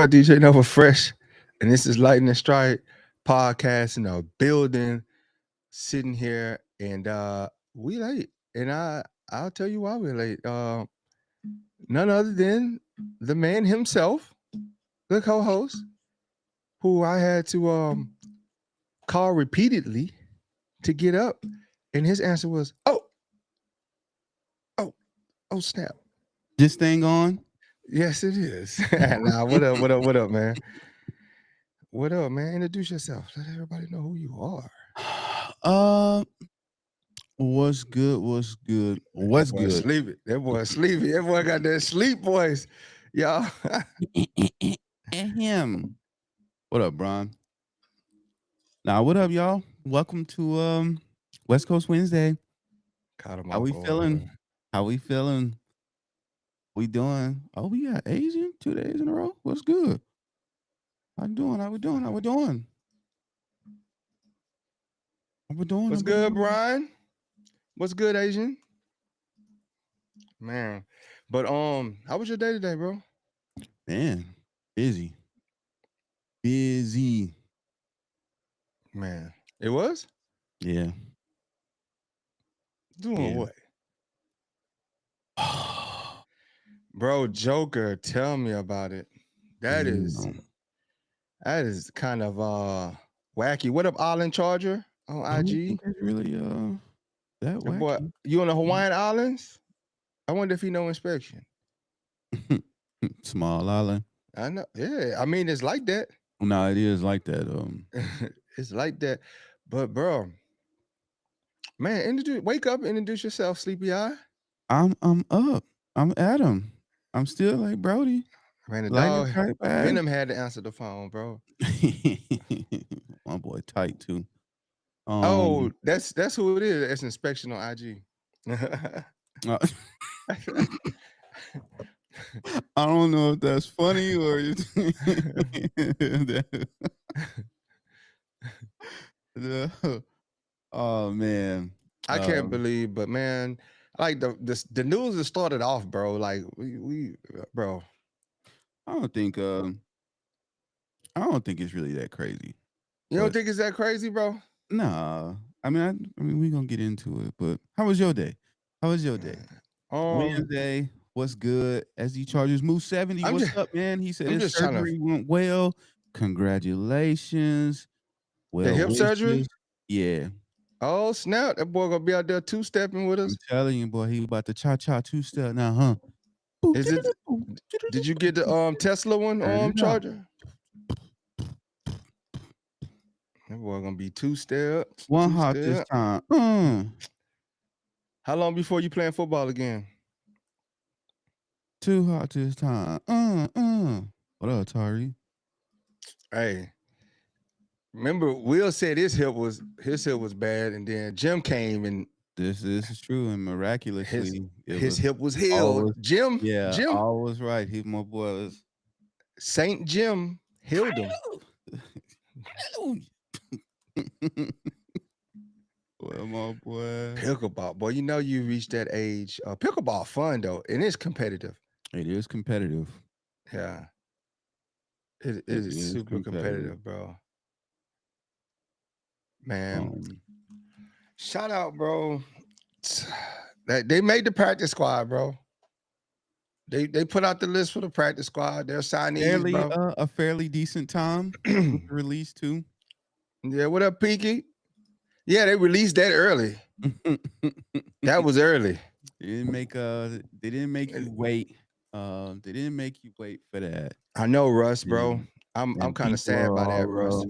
DJ Nova Fresh, and this is Lightning Strike podcast in a building, sitting here, and we late, and I'll tell you why we're late. None other than the man himself, the co-host, who I had to call repeatedly to get up, and his answer was, oh, oh, snap. This thing on? Yes, it is. Nah, what up, what up, what up, man? What up, man? Introduce yourself. Let everybody know who you are. Uh, what's good? What's good? What's That boy good? sleepy. That boy sleepy. That boy got that sleep voice. Y'all. Him. What up, Bron? Now, what up, y'all? Welcome to West Coast Wednesday. Caught him How off we guard, feeling? bro. How we feeling? We doing? Oh, we got Asian 2 days in a row. What's good? How you doing? How we doing? How we doing? How we doing? What's good, Brian? What's good, Asian? Man. But how was your day today, bro? Man, busy. Busy. Man. It was? Yeah. Doing Yeah. what? Bro, Joker, tell me about it. That You is know. kind of wacky. What up, Island Charger on I don't IG? think it's really that That boy, wacky. you on the Hawaiian Islands? I wonder if he know inspection. Small island. I know. Yeah, I mean it's like that. No, it is like that. It's like that. But bro, man, wake up, introduce yourself, sleepy eye. I'm up. I'm Adam. I'm still like Brody. Man, the Lightning dog strike back. Venom had to answer the phone, bro. My boy tight too. Oh, that's who it is. That's inspection on IG. Uh, I don't know if that's funny or you oh man. I can't believe, but man, like the news has started off, bro. Like we bro. I don't think I don't think it's really that crazy. You don't But think it's that crazy, bro? nah. I mean we gonna get into it, but how was your day? How was your day? Um, Wednesday, what's good? SD Chargers move 70. I'm What's just up, man? He said I'm his just trying to surgery went well. Congratulations. the Well hip surgery. wishes. Yeah. Oh snap! That boy gonna be out there two-stepping with I'm us. telling you, boy, he about to cha-cha two-step now, huh? Is it? Did you get the Tesla one Turn it up. charger? That boy gonna be two-step, One hop this two-step. time. How long before you playing football again? Too hot this time. What up, Tari? Hey, remember Will said his hip was bad, and then Jim came and This is true, and his miraculously, it his was hip was healed. always, Jim, yeah, Jim, always right. He, my boy, was Saint Jim healed him. Well, my boy. Pickleball, boy, you know you reached that age. Pickleball fun though, and it's competitive. It is competitive. Yeah, it It is is super competitive. competitive, bro. Man, Um, shout out, bro. They made the practice squad, bro. They put out the list for the practice squad. They're signees, fairly bro. a fairly decent time with the release too. Yeah, what up, Peaky? Yeah, they released that early. That was early. They didn't make you wait. They didn't make you wait for that. I know, Russ, bro. And, I'm and kind of sad by that, Russ.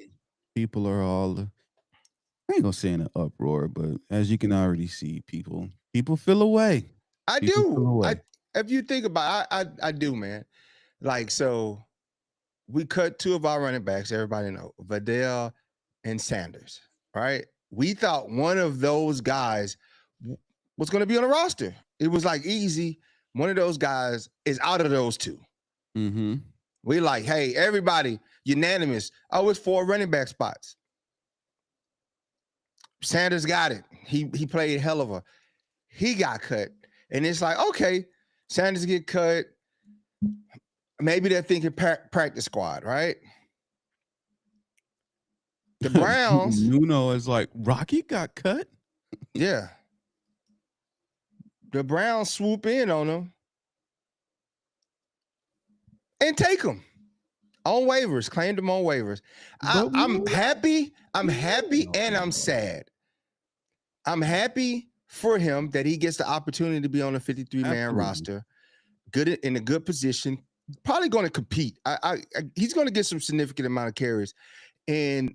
people are all I ain't gonna say in an uproar, but as you can already see, people feel away. I People feel do. away. If you think about I do, man. Like, so we cut two of our running backs, everybody know, Vidal and Sanders, right? We thought one of those guys was going to be on the roster. It was like easy. One of those guys is out of those two. Mm-hmm. We like, hey, everybody, unanimous. Oh, it's 4 running back spots. Sanders got it. He played hell of a. He got cut. And it's like, okay, Sanders get cut. maybe they're thinking practice squad, right? The Browns, Nuno is like, Rocky got cut? yeah. The Browns swoop in on them and take them on waivers, claimed them on waivers. But I'm happy. I'm we happy know. and I'm sad. I'm happy for him that he gets the opportunity to be on a 53-man Absolutely. roster, good in a good position, probably going to compete. He's going to get some significant amount of carries, and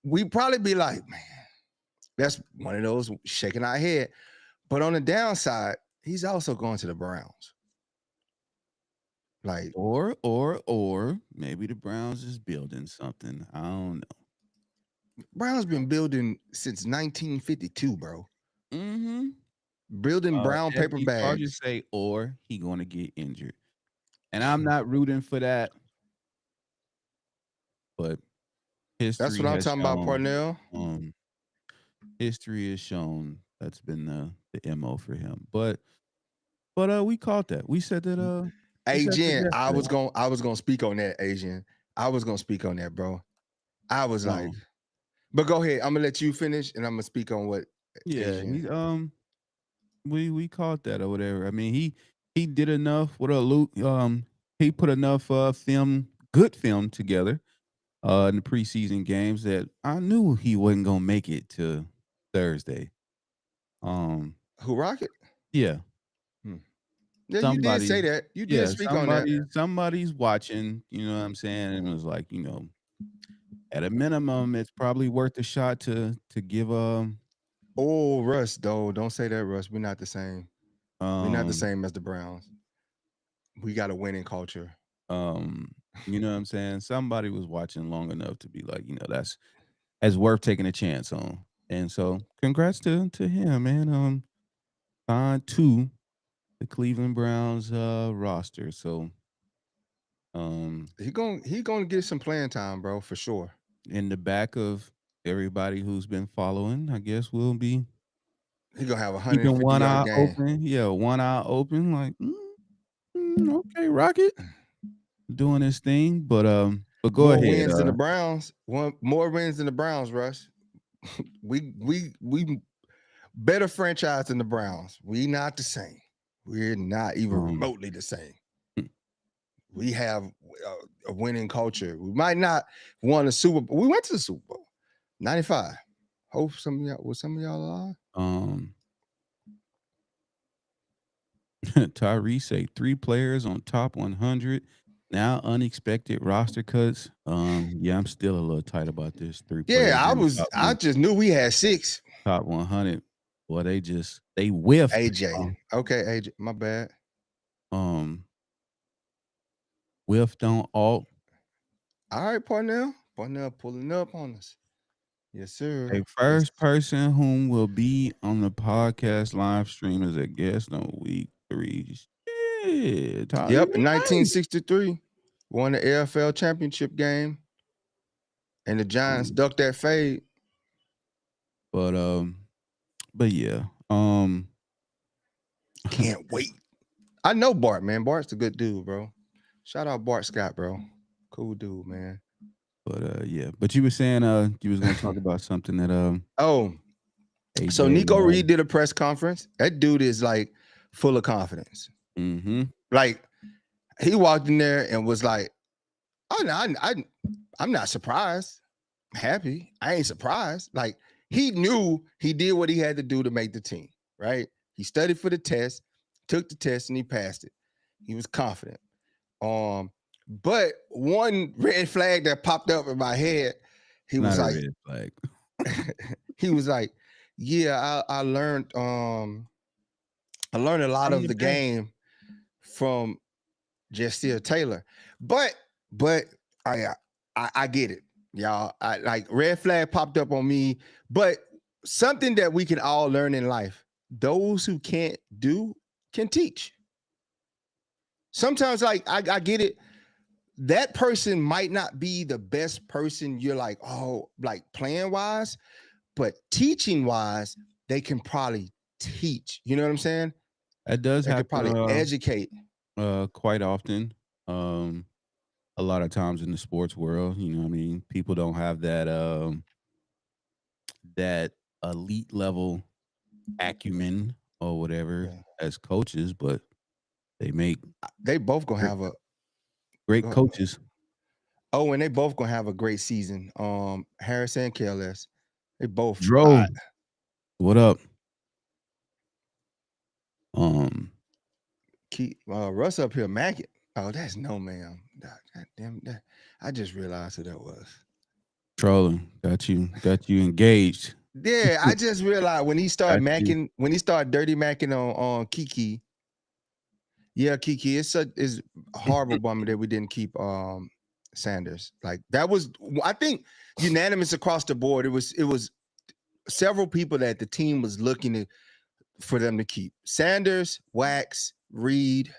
we probably be like, man, that's one of those shaking our head. But on the downside, he's also going to the Browns. Like, or maybe the Browns is building something. I don't know. Browns been building since 1952, bro. Mm-hmm. Building brown paper It's hard to bags. say, or he going to get injured, and I'm not rooting for that. But history That's what I'm has talking about, shown, Parnell. history has shown that's been the MO for him. But we caught that. We said that. We said that Agent, I yesterday. was gonna speak on that, Asian. I was gonna speak on that, bro. I was like, Um, but go ahead. I'm gonna let you finish, and I'm gonna speak on what yeah, Asian. we caught that or whatever. I mean, he did enough with a Luke. He put enough good film together in the preseason games that I knew he wasn't gonna make it to Thursday. Who Rocket? Yeah. Yeah, you did say Somebody, that. You did speak on that. somebody's watching, you know what I'm saying? And it was like, at a minimum, it's probably worth a shot to give Oh, Russ, though, don't say that, Russ. We're not the same. We're not the um same as the Browns. We got a winning culture. you know what I'm saying? Somebody was watching long enough to be like, that's worth taking a chance on. And so congrats to him, man. Signed to the Cleveland Browns roster. So He gonna get some playing time, bro, for sure. in the back of everybody who's been following, I guess we'll be He gonna have a keeping 150 one yard eye game. open. Yeah, one eye open, like, okay, Rocket doing his thing. But go More ahead. wins than the Browns. More wins than the Browns, Russ. we better franchise than the Browns. We not the same. We're not even remotely the same. We have a winning culture. We might not won a Super Bowl. We went to the Super Bowl, 95. Hope some of y'all alive. Tyrese say 3 players on top 100. Now unexpected roster cuts. Yeah, I'm still a little tight about this 3 players. Yeah, I just knew we had 6. Top 100. Boy, they whiffed. AJ. Okay, AJ. My bad. Whiffed on Alt. All right, Parnell. Parnell pulling up on us. Yes, sir. A first person whom will be on the podcast live stream as a guest on week 3. Shit, yep, in 1963, won the AFL championship game, and the Giants ducked that fade. But yeah. Can't wait. I know Bart, man. Bart's a good dude, bro. Shout out Bart Scott, bro. Cool dude, man. But yeah. But you were saying you was gonna talk about something that AJ, so Nico Reed did a press conference. That dude is like full of confidence. Mm-hmm. Like he walked in there and was like, "Oh no, I'm not surprised. I'm happy. I ain't surprised." Like he knew he did what he had to do to make the team. Right? He studied for the test, took the test, and he passed it. He was confident. But one red flag that popped up in my head, he was like, red flag. he was like, "Yeah, I learned a lot of the game from Ja'Sir Taylor, but I get it, y'all. I like red flag popped up on me, but something that we can all learn in life: those who can't do can teach. Sometimes, like I get it. That person might not be the best person you're like, oh, like playing wise, but teaching wise, they can probably teach. You know what I'm saying? That does they happen. Could probably educate. Quite often. Um, a lot of times in the sports world, you know what I mean, people don't have that elite level acumen or whatever Yeah. as coaches, but they make They both gonna great, have a great go ahead. coaches. Oh, and they both gonna have a great season. Harris and KLS. They both Dro, what up? Um, keep Russ up here, Mac. Oh, that's no ma'am. God damn that. I just realized who that was. trolling, got you engaged. Yeah, I just realized when he started Got you. macking, when he started dirty macking on Kiki. Yeah, Kiki, it's horrible bummer that we didn't keep Sanders. Like that was, I think, unanimous across the board. It was several people that the team was looking for them to keep. Sanders, Wax, Reed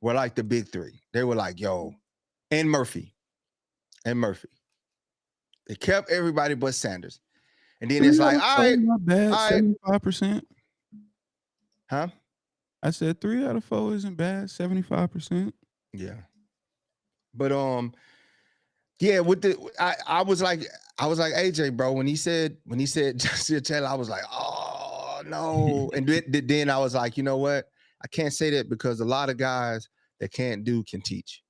were like the big three. They were like, yo, and Murphy. They kept everybody but Sanders. And then it's 3 out like, of all 4 right, not bad, all right. 75%. Huh? I said 3 out of 4 isn't bad, 75%. Yeah. But yeah, with the I was like AJ, bro, when he said Justin Taylor, I was like, oh no. And then I was like, you know what? I can't say that because a lot of guys that can't do can teach.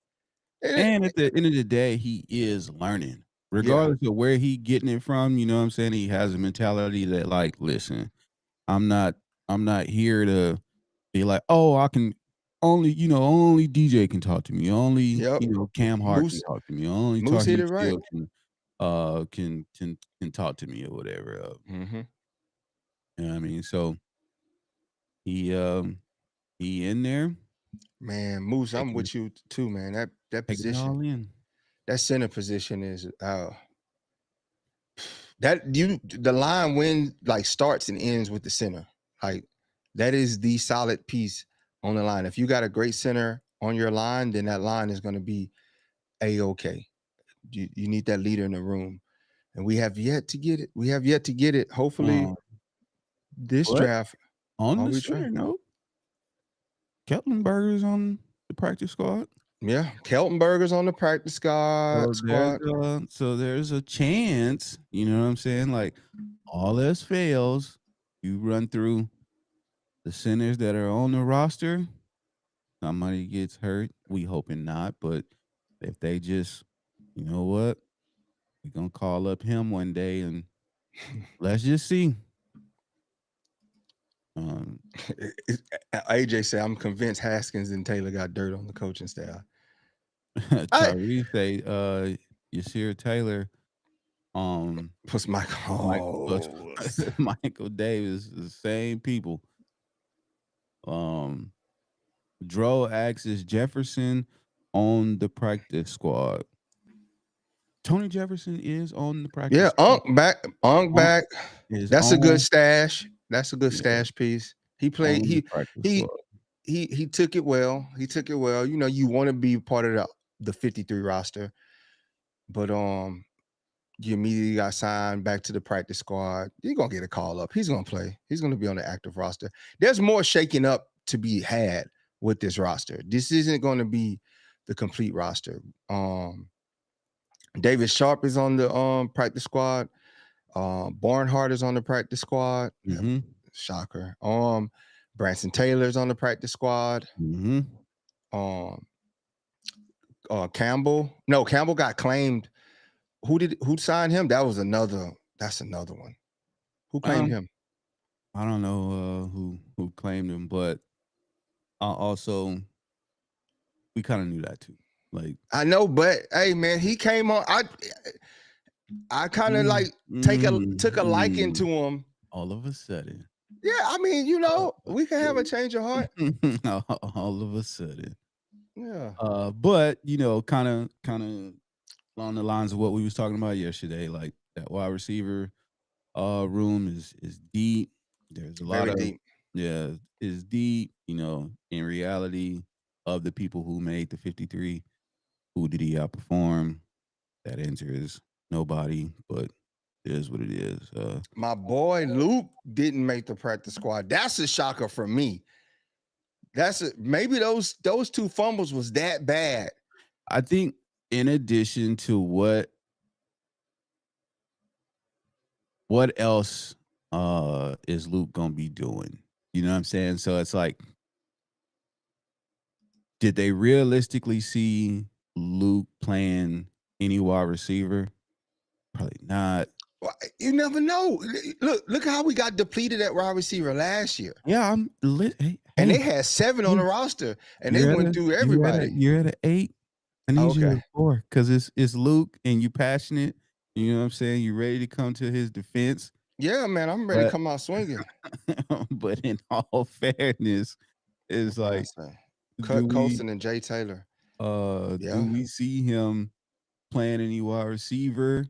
And at the end of the day, he is learning. Yeah. Regardless of where he getting it from, you know what I'm saying? He has a mentality that like, listen, I'm not here to be like, oh, I can only DJ can talk to me. Only, Yep. Cam Hart can Moose talk to me. Only hit Tarheem it right. Steele can talk to me or whatever. Mm-hmm. You know what I mean? So he in there. Man, Moose, I'm Taking with you too, man. That taking it all position, in. that center position is the line when like starts and ends with the center. Like that is the solid piece on the line. If you got a great center on your line, then that line is going to be a-okay. You need that leader in the room, and we have yet to get it. Hopefully, this But draft. on Are the we trying? center note, Kettenberger's on the practice squad. Yeah, Keltenberger's on the practice squad. So there's a chance, you know what I'm saying? Like all else fails, you run through the centers that are on the roster, somebody gets hurt. We hoping not, but if they just, you know what, we're gonna call up him one day and let's just see. AJ said, "I'm convinced Haskins and Taylor got dirt on the coaching staff." Tyree say, Yasir Taylor, Plus Michael. Michael Davis, the same people. Dro asks, is Jefferson on the practice squad? Tony Jefferson is on the practice Yeah, squad. Unk back. That's a good on stash. That's a good stash piece. He played. the practice squad. He took it well. He took it well. You know, you want to be part of the 53 roster, but you immediately got signed back to the practice squad. You're gonna get a call up. He's gonna play. He's gonna be on the active roster. There's more shaking up to be had with this roster. This isn't going to be the complete roster. David Sharp is on the practice squad. Barnhart is on the practice squad. Mm-hmm. Shocker. Branson Taylor's on the practice squad. Mm-hmm. Campbell. No, Campbell got claimed. Who signed him? That's another one. Who claimed him? I don't know who claimed him, but also we kind of knew that too. Like I know, but hey man, he came on. I kind of like took a liking to him all of a sudden. Yeah, I mean, you know, we can have a change of heart. all of a sudden. Yeah. But you know, kind of along the lines of what we was talking about yesterday, like that wide receiver room is deep. There's a lot Very of deep. Yeah, is deep. You know, in reality, of the people who made the 53, who did he outperform? That answer is nobody, but it is what it is. My boy Luke didn't make the practice squad. That's a shocker for me. Maybe those two fumbles was that bad. I think in addition to what else is Luke gonna be doing? You know what I'm saying? So it's like, did they realistically see Luke playing any wide receiver? Probably not. Well, you never know. Look how we got depleted at wide receiver last year. Yeah, I'm lit. And Hey, they had 7 on the roster, and they you're at went a through you're at a everybody. you're at a 8. I need you Okay. at a 4 because it's Luke and you passionate. You know what I'm saying? You ready to come to his defense. Yeah, man, I'm ready to But come out swinging. but in all fairness, it's like, Honestly. do Cut we Colson and Jay Taylor. do Yeah. we see him playing any wide receiver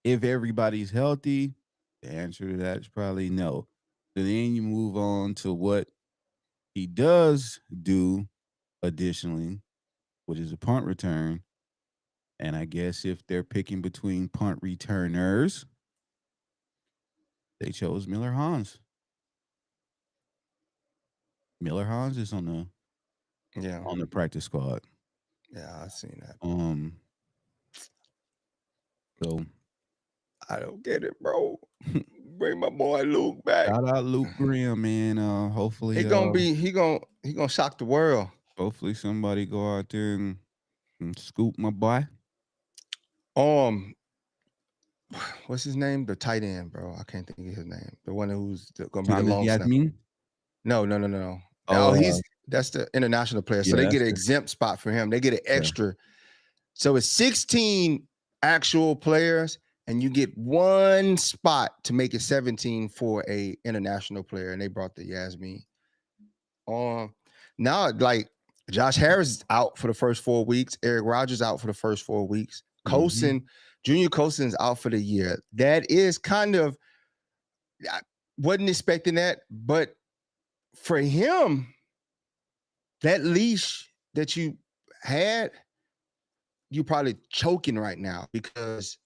if everybody's healthy? The answer to that is probably no. So then you move on to what he does do additionally, which is a punt return. And I guess if they're picking between punt returners, they chose Miller Hans. Miller Hans is Yeah. on the practice squad. Yeah, I seen that. So I don't get it, bro. Bring my boy Luke back. shout out Luke Graham, man. Hopefully He gonna shock the world. hopefully somebody go out there and scoop my boy. What's his name? The tight end, bro. I can't think of his name. The one who's gonna be the Thomas long snapper. Yasmin. No. Oh, That's the international player. So yeah, they that's get an the exempt spot for him. They get an extra. So it's 16 actual players, and you get 1 spot to make it 17 for a international player. And they brought the Yasmin. Now, like Josh Harris is out for the first 4 weeks. Eric Rogers out for the first 4 weeks. Colson, Junior Colson's out for the year. That is kind of, I wasn't expecting that, but for him, that leash that you had, you probably choking right now because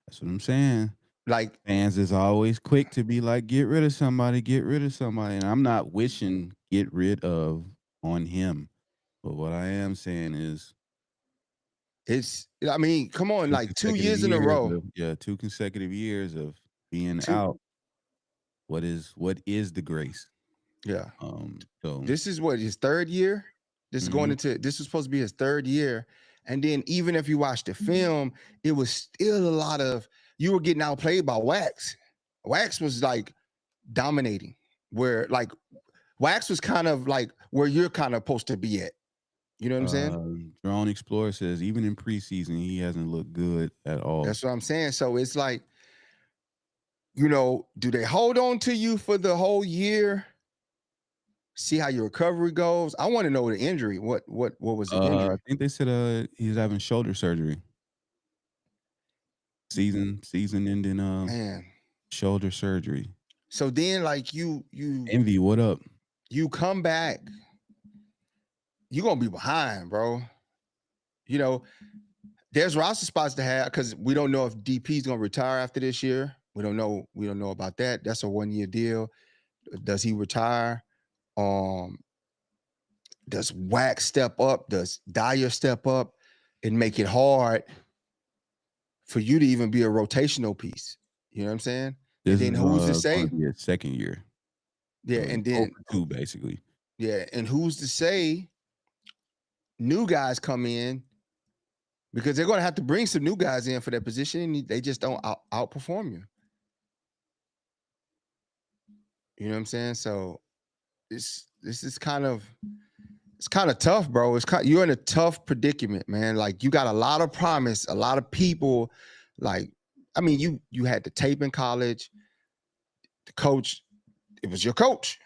That's what I'm saying. like Fans is always quick to be like, get rid of somebody. And I'm not wishing get rid of on him. But what I am saying is I mean, come on, like 2 years in a row. 2 consecutive years of being out. What is the grace? Yeah. So This is what, his 3rd year? This is supposed to be his 3rd year. And then even if you watch the film, it was still a lot of, you were getting outplayed by Wax. Wax was like dominating, where like Wax was kind of like where you're kind of supposed to be at. You know what I'm saying? Drone Explorer says even in preseason, he hasn't looked good at all. That's what I'm saying. So it's like, do they hold on to you for the whole year? See how your recovery goes. I want to know the injury. What was the injury? I think they said he's having shoulder surgery. Season ending Man. Shoulder surgery. So then like you Envy, what up? You come back, you're gonna be behind, bro. There's roster spots to have because we don't know if DP is gonna retire after this year. We don't know about that. That's a 1-year deal. Does he retire? Does Wax step up? Does Dyer step up and make it hard for you to even be a rotational piece? You know what I'm saying? This and then is, who's to say? Gonna be his 2nd year. Yeah, and then 2 basically. Yeah, and who's to say new guys come in, because they're going to have to bring some new guys in for that position, and they just don't outperform you. You know what I'm saying? So this is kind of tough, bro. You're in a tough predicament, man. Like you got a lot of promise, a lot of people. Like, I mean, you had the tape in college. The coach, it was your coach,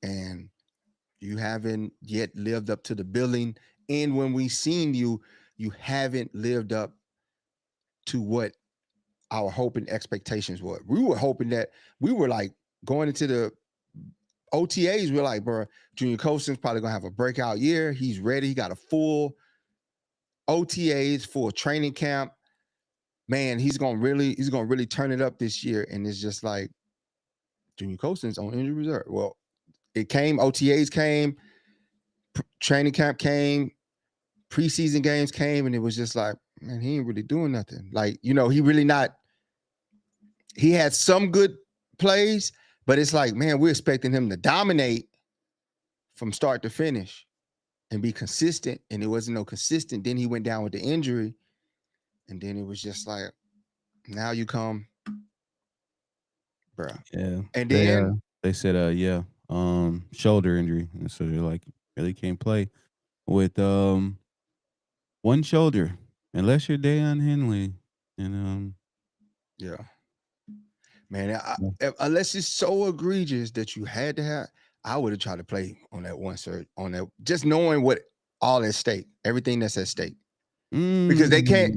and you haven't yet lived up to the billing. And when we seen you, you haven't lived up to what our hope and expectations were. We were hoping that we were like going into the OTAs. We're like, bro, Junior Colson's probably gonna have a breakout year. He's ready. He got a full OTAs, full training camp. Man, he's gonna really turn it up this year. And it's just like Junior Colson's on injury reserve. Well, it came, OTAs came, training camp came, preseason games came, and it was just like, man, he ain't really doing nothing. Like, he really not. He had some good plays, but it's like, man, we're expecting him to dominate from start to finish and be consistent, and it wasn't no consistent. Then he went down with the injury, and then it was just like, now you come, bro. Yeah. And They then they said shoulder injury. And so they're like really can't play with one shoulder unless you're Deion Henley. And yeah, man, yeah. unless it's so egregious that you had to have, I would have tried to play on that one surge, on that, just knowing what all at stake, everything that's at stake, because they can't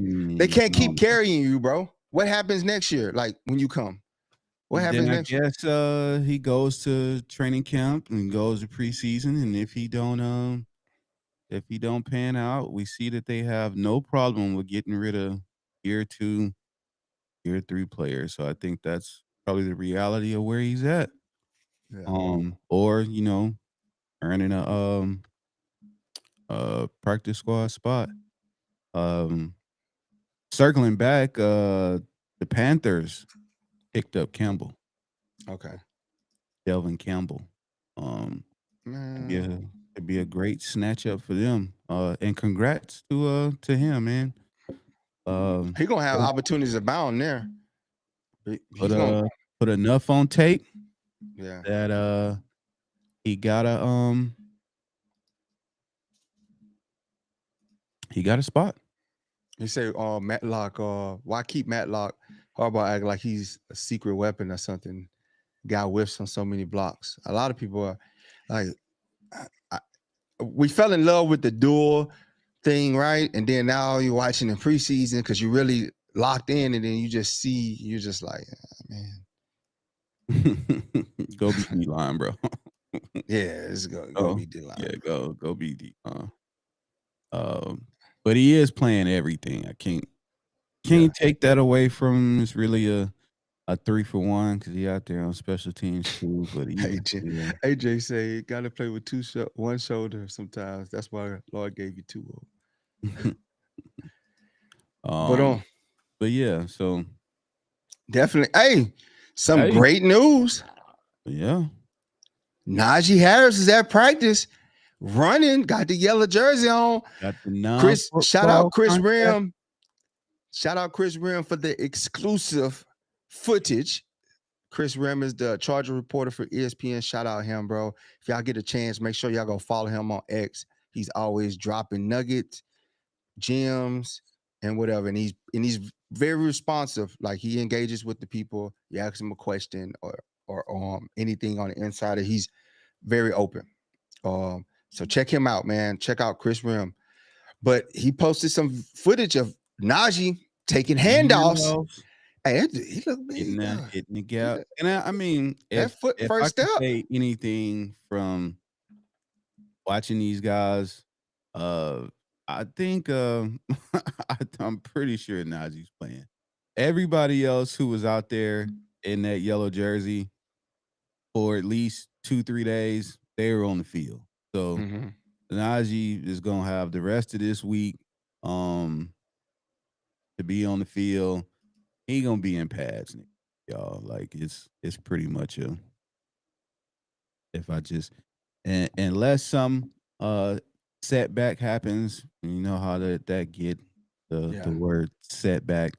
keep No. carrying you, bro. What happens next year? Like when you come, what Then happens I next year? guess he goes to training camp and goes to preseason, and if he don't pan out, we see that they have no problem with getting rid of year 2, year 3 players. So I think that's probably the reality of where he's at. Yeah. Or, earning a practice squad spot. Circling back, the Panthers picked up Campbell, Okay. Delvin Campbell. Man, It'd be a great snatch up for them. And congrats to him, man. he gonna have Put opportunities abound there. He's put, gonna, uh, put enough on tape yeah. that he got a spot. You say, Matlock, why keep Matlock? Harbaugh act like he's a secret weapon or something. Guy whiffs on so many blocks. A lot of people are like, we fell in love with the dual thing, right? And then now you're watching in preseason because you're really locked in, and then you're just like, man, Go be D-line, bro. yeah, it's go be D-line. Yeah, go be D-line. But he is playing everything. I can't take that away from him. It's really a 3-for-1 because he out there on special teams too. But AJ say gotta play with one shoulder sometimes. That's why Lord gave you two of them. But yeah, so definitely. Hey, great news. Yeah. Najee Harris is at practice, running, got the yellow jersey on. Got the shout out Chris Rim. Shout out Chris Rim for the exclusive footage. Chris Rim is the Charger reporter for ESPN. Shout out him, bro. If y'all get a chance, make sure y'all go follow him on X. He's always dropping nuggets, gems, and whatever. And he's very responsive. Like, he engages with the people. You ask him a question or anything on the inside, he's very open. So check him out, man. Check out Chris Rim. But he posted some footage of Najee taking handoffs. Hey, he looked big. Hitting the gap. And I mean, if first I step. say anything from watching these guys, I think I'm pretty sure Najee's playing. Everybody else who was out there in that yellow jersey for at least 2-3 days, they were on the field. So Najee is gonna have the rest of this week to be on the field. He gonna be in pads, y'all. Like, it's pretty much unless some setback happens, you know how that get the word setback.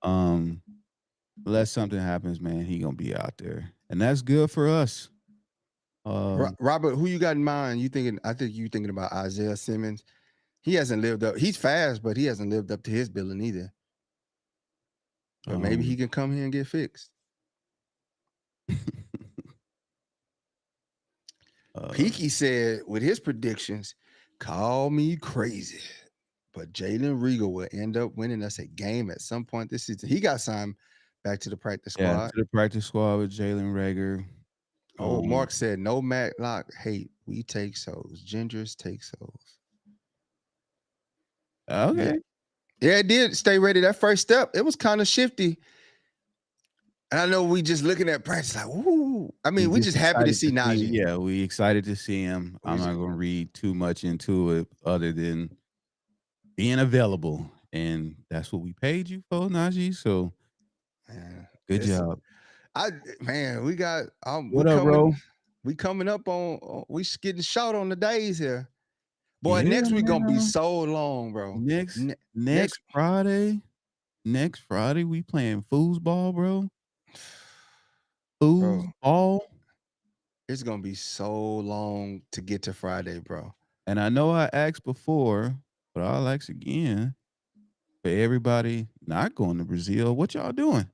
Unless something happens, man, he gonna be out there, and that's good for us. Robert, who you got in mind? I think you thinking about Isaiah Simmons. He hasn't lived up. He's fast, but he hasn't lived up to his billing either. But maybe he can come here and get fixed. Peaky said with his predictions, call me crazy, but Jalen Regal will end up winning us a game at some point this season. He got signed back to the practice squad. Yeah, to the practice squad with Jalen Reagor. Mark said, no Matlock hate. We take souls. Gingers take souls. Okay. Yeah, it did stay ready. That first step, it was kind of shifty. And I know we just looking at practice like, ooh, I mean, we just happy to see Najee. Yeah, we excited to see him. I'm not gonna read too much into it other than being available, and that's what we paid you for, Najee. So Man, good job. We got What up, bro? we coming up on we getting short on the days here. Boy, Yeah, next week gonna be man. so long, bro. Next Next Friday, we playing foosball, bro. bro, Foosball. it's gonna be so long to get to Friday, bro. And I know I asked before, but I'll ask again for everybody not going to Brazil. What y'all doing?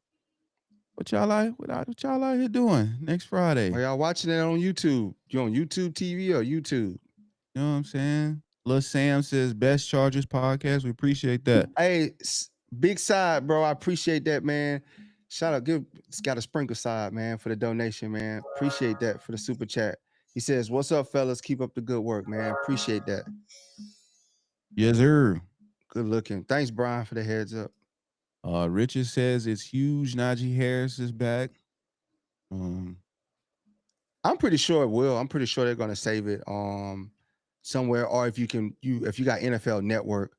What y'all out here doing next Friday? Are y'all watching it on YouTube? You on YouTube TV or YouTube? You know what I'm saying? Lil Sam says best Chargers podcast. We appreciate that. Hey, big side, bro. I appreciate that, man. Shout out, it's got a sprinkle side, man, for the donation, man. Appreciate that for the super chat. He says, "What's up, fellas? Keep up the good work, man. Appreciate that. Yes, sir. Good looking. Thanks, Brian, for the heads up." Richard says it's huge. Najee Harris is back. I'm pretty sure it will. I'm pretty sure they're gonna save it somewhere, or if you got NFL Network,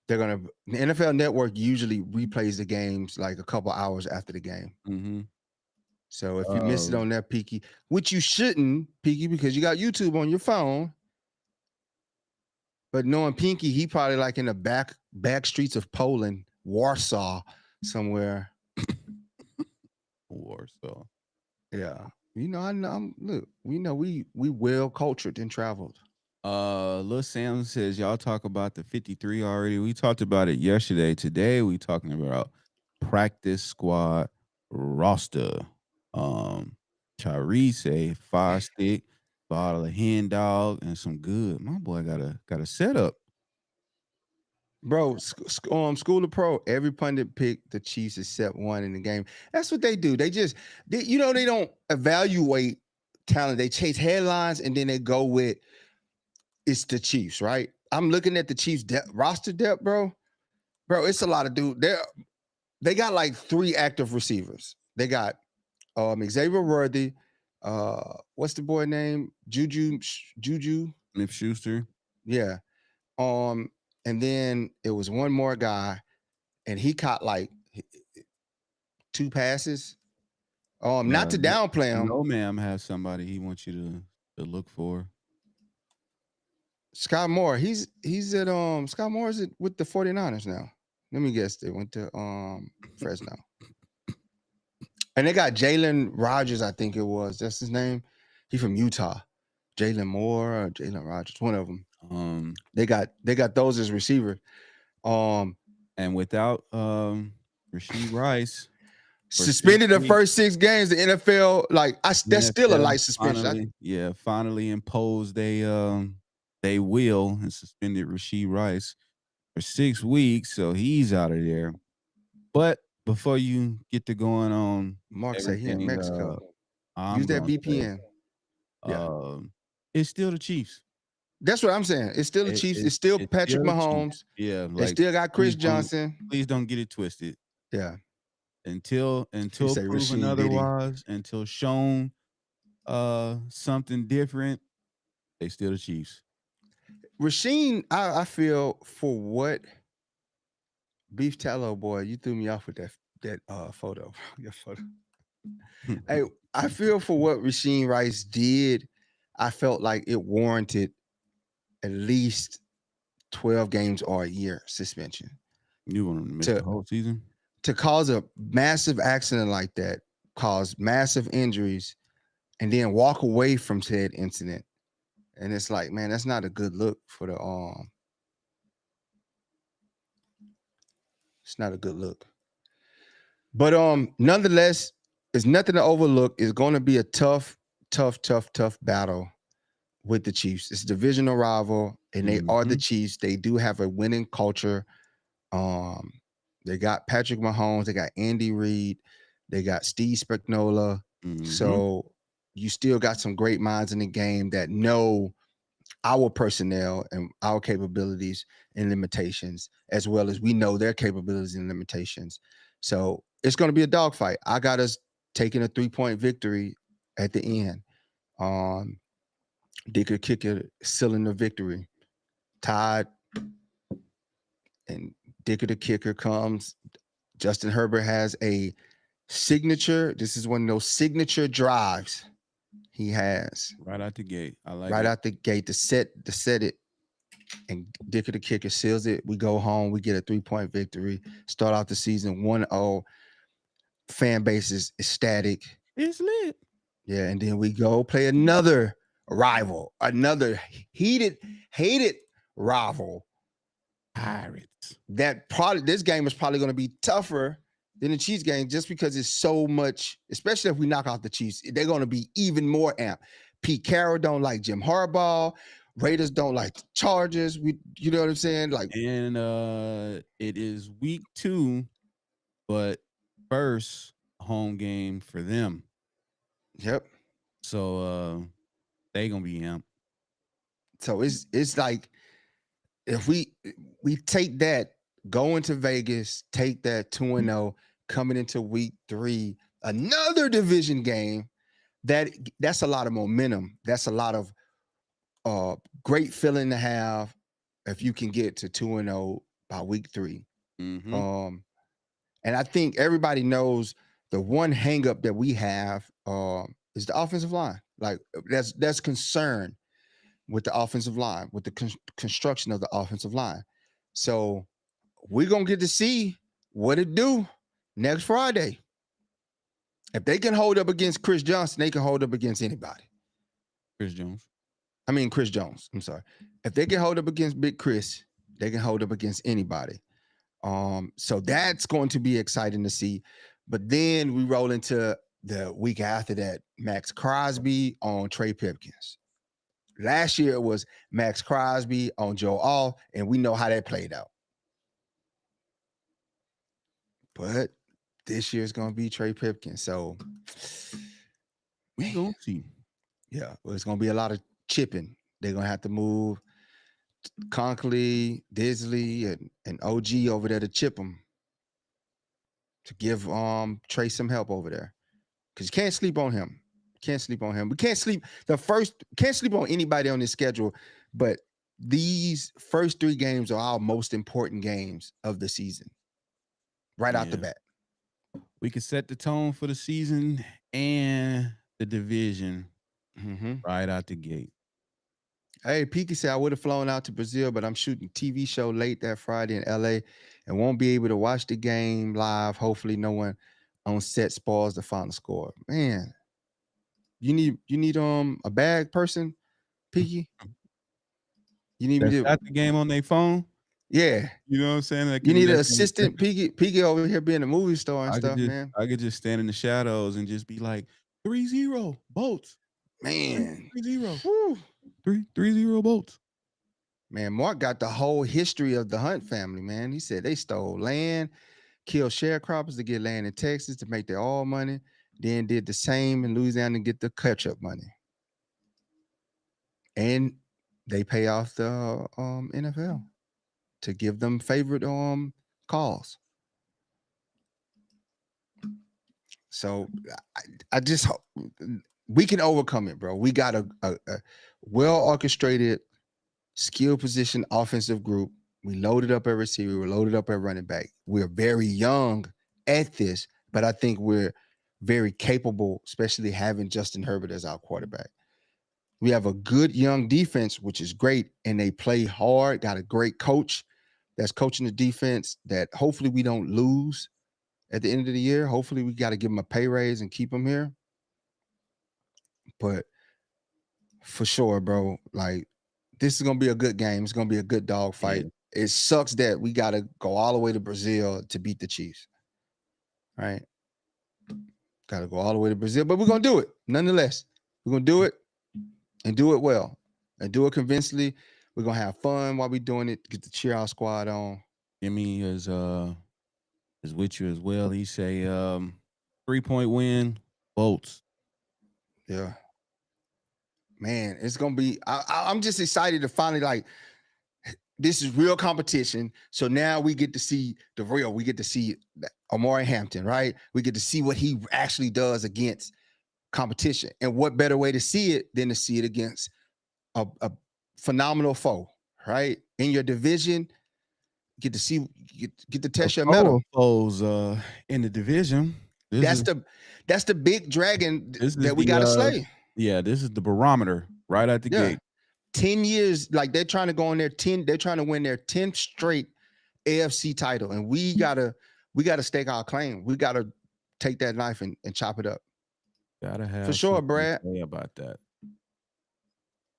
the NFL Network usually replays the games like a couple hours after the game. Mm-hmm. So if you miss it on that, Peaky, which you shouldn't, Peaky, because you got YouTube on your phone. But knowing Pinky, he probably like in the back streets of Poland, Warsaw, somewhere. Warsaw. Yeah. You know, look, we know we well cultured and traveled. Lil Sam says y'all talk about the 53 already. We talked about it yesterday. Today we talking about practice squad roster. Tyrese say 5 stick, bottle of hen dog, and some good. My boy got a setup. Bro, School of Pro, every pundit picked the Chiefs except one in the game. That's what they do. They don't evaluate talent. They chase headlines and then they go with it's the Chiefs, right? I'm looking at the Chiefs roster depth, bro. Bro, it's a lot of dude. They got like 3 active receivers. They got Xavier Worthy, what's the boy name? Juju Smith-Schuster. Yeah. And then it was one more guy, and he caught like 2 passes. Not to downplay him. No, ma'am, has somebody he wants you to look for. Scott Moore. He's at Scott Moore is with the 49ers now. Let me guess. They went to Fresno. And they got Jalen Rogers, I think it was. That's his name. He's from Utah. Jalen Moore or Jalen Rogers, one of them. They got those as receivers. And without Rashee Rice suspended the first 6 games, the NFL, that's still a light suspension. Finally imposed they will and suspended Rashee Rice for 6 weeks, so he's out of there. But before you get to going on, Mark said he in Mexico. Use that VPN. It's still the Chiefs. That's what I'm saying. It's still the Chiefs. It's still Patrick Mahomes. Yeah, they still got Chris Johnson. Please don't get it twisted. Yeah. Until proven otherwise, until shown something different, they still the Chiefs. Rasheen, I feel for what Beef Tallow boy, you threw me off with that photo. Your photo. Hey, I feel for what Rasheen Rice did. I felt like it warranted at least 12 games or a year suspension. You want to miss the whole season? To cause a massive accident like that, cause massive injuries, and then walk away from said incident. And it's like, man, that's not a good look for the it's not a good look. But nonetheless, it's nothing to overlook. It's going to be a tough battle with the Chiefs. It's a divisional rival, and they are the Chiefs. They do have a winning culture. They got Patrick Mahomes. They got Andy Reid. They got Steve Spagnuolo. So you still got some great minds in the game that know our personnel and our capabilities and limitations, as well as we know their capabilities and limitations. So it's going to be a dogfight. I got us taking a 3-point victory at the end. Um, Dicker kicker sealing the victory. Tied, and Dicker the kicker comes. Justin Herbert has a signature. This is one of those signature drives he has Right out the gate. I like right it. out the gate to set it. And Dicker the kicker seals it. We go home. We get a 3-point victory. Start off the season 1-0. Fan base is ecstatic. It's lit. Yeah, and then we go play another rival, another hated rival. Pirates. That probably this game is probably going to be tougher than the Chiefs game just because it's so much, especially if we knock out the Chiefs, they're going to be even more amped. Pete Carroll don't like Jim Harbaugh. Raiders don't like the Chargers. You know what I'm saying? Like, And it is week 2, but first home game for them. yep. So they gonna be amped. So it's like if we take that, go into Vegas, take that 2-0, coming into week 3, another division game, that's a lot of momentum. That's a lot of great feeling to have if you can get to 2-0 by week 3. Mm-hmm. And I think everybody knows the one hangup that we have is the offensive line. Like that's concern with the offensive line, with the construction of the offensive line. So we're gonna get to see what it do next Friday. If they can hold up against Chris Johnson, they can hold up against anybody. Chris Jones. Chris Jones. I'm sorry. If they can hold up against Big Chris, they can hold up against anybody. So that's going to be exciting to see. But then we roll into the week after that, Max Crosby on Trey Pipkins. Last year it was Max Crosby on Joe Alt, and we know how that played out. But this year's gonna be Trey Pipkins. So we gonna see. Yeah, well, it's gonna be a lot of chipping. They're gonna have to move Conkley, Disley, and OG over there to chip them, to give Trey some help over there. Because you can't sleep on him. Can't sleep on him. We can't sleep on anybody on this schedule, but these first 3 games are our most important games of the season. Right out the bat. We can set the tone for the season and the division right out the gate. Hey, Peaky said I would have flown out to Brazil, but I'm shooting a TV show late that Friday in LA and won't be able to watch the game live. Hopefully no one on set spoils the final score. Man, you need a bag person, Peaky? You need me to at the game on their phone? Yeah. You know what I'm saying? You need an assistant, Peaky over here being a movie star and stuff, man. I could just stand in the shadows and just be like, 3-0 Bolts. Man. 3-0. Woo. 3-0 Bolts. Man, Mark got the whole history of the Hunt family, man. He said they stole land, killed sharecroppers to get land in Texas to make their oil money, then did the same in Louisiana to get the catch-up money. And they pay off the NFL to give them favorite calls. So I just hope we can overcome it, bro. We got a well-orchestrated, skill position offensive group. We loaded up at receiver. We're loaded up at running back. We're very young at this, but I think we're very capable, especially having Justin Herbert as our quarterback. We have a good young defense, which is great, and they play hard. Got a great coach that's coaching the defense that hopefully we don't lose at the end of the year. Hopefully we got to give him a pay raise and keep him here. But for sure, bro, like this is going to be a good game. It's going to be a good dog fight. Yeah. It sucks that we got to go all the way to Brazil to beat the Chiefs. Right? Got to go all the way to Brazil, but we're going to do it nonetheless. We're going to do it and do it well and do it convincingly. We're going to have fun while we're doing it. Get the cheer out squad on. Jimmy is with you as well. He say 3-point win, Bolts. Yeah. Man, it's going to be, I'm just excited to finally, like, this is real competition. So now we get to see the real, we get to see Omari Hampton, right? We get to see what he actually does against competition. And what better way to see it than to see it against a phenomenal foe, right? In your division, get to see, get to test your foe metal. of foes in the division. That's the big dragon This is that we got to slay. Yeah, this is the barometer right at the Yeah. gate. 10 years, like they're trying to go on their 10, they're trying to win their 10th straight AFC title. And we gotta stake our claim. We gotta take that knife and chop it up. Gotta have For sure, something to Brad. say about that.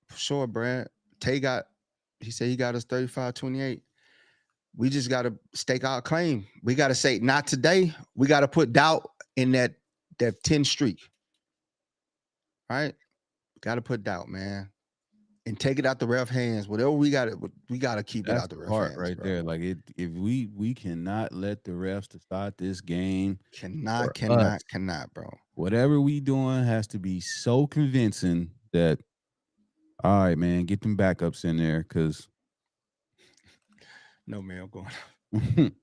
For sure, Brad. He said he got us 35-28. We just gotta stake our claim. We gotta say, not today. We gotta put doubt in that 10 streak. Right? Gotta put doubt, man. And take it out the ref hands. Whatever we gotta keep it out the ref hands. Right bro. there. Like if we cannot let the refs decide this game. Cannot, bro. Whatever we doing has to be so convincing that, all right, man, get them backups in there, because no man, I'm going.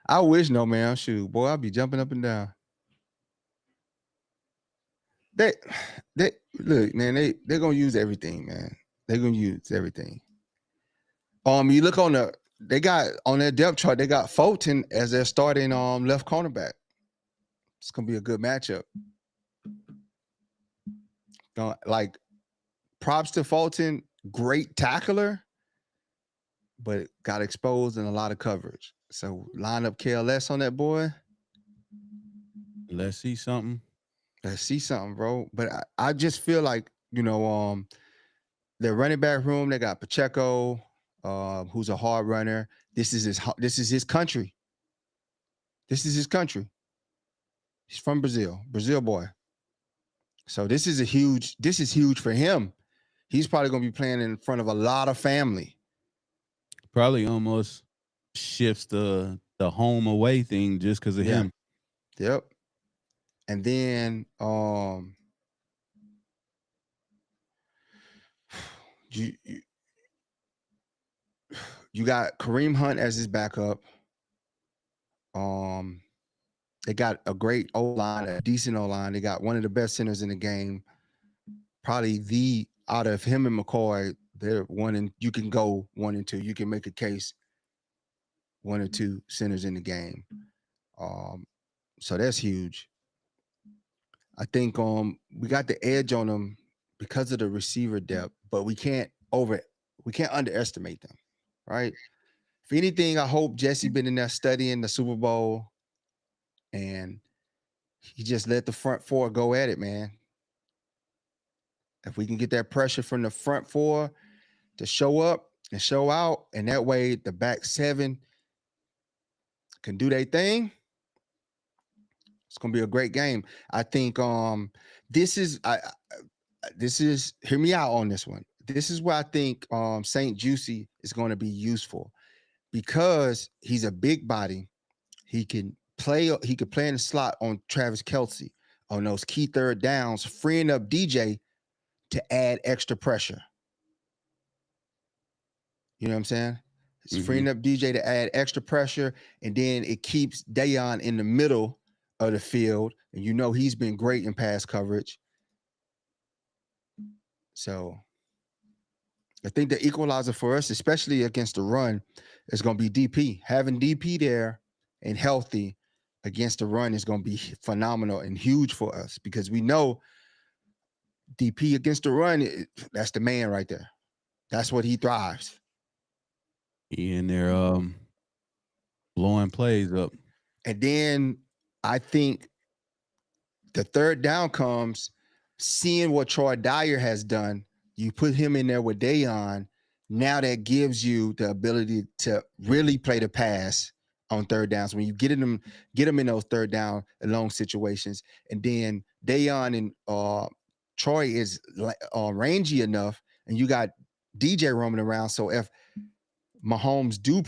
I wish no man. Shoot, boy, I'll be jumping up and down. They look, man. They're gonna use everything, man. They're gonna use everything. You look on they got on their depth chart. They got Fulton as their starting left cornerback. It's gonna be a good matchup. Like, props to Fulton, great tackler, but got exposed in a lot of coverage. So line up KLS on that boy. Let's see something. Bro. But I just feel like, their running back room, they got Pacheco, who's a hard runner. This is his country. This is his country. He's from Brazil boy. So this is huge for him. He's probably going to be playing in front of a lot of family. Probably almost shifts the home away thing just because of him. Yep. And then you got Kareem Hunt as his backup. They got a great O-line, a decent O-line. They got one of the best centers in the game. Probably out of him and McCoy, they're you can go 1 and 2. You can make a case 1 or 2 centers in the game. So that's huge. I think we got the edge on them because of the receiver depth, but we can't underestimate them, right? If anything, I hope Jesse been in there studying the Super Bowl and he just let the front four go at it, man. If we can get that pressure from the front four to show up and show out, and that way the back 7 can do their thing, it's gonna be a great game. I think this is hear me out on this one. This is where I think St. Juicy is going to be useful because he's a big body. He could play in the slot on Travis Kelce on those key third downs, freeing up DJ to add extra pressure. You know what I'm saying? It's freeing up DJ to add extra pressure, and then it keeps Dayon in the middle of the field, and he's been great in pass coverage. So I think the equalizer for us, especially against the run, is going to be DP. Having DP there and healthy against the run is going to be phenomenal and huge for us because we know DP against the run, that's the man right there. That's what he thrives. He in there blowing plays up. And then I think the third down comes seeing what Troy Dyer has done. You put him in there with Dayon. Now that gives you the ability to really play the pass on third downs when you get them in those third down and long situations. And then Dayon and Troy is rangy enough, and you got DJ roaming around. So if Mahomes do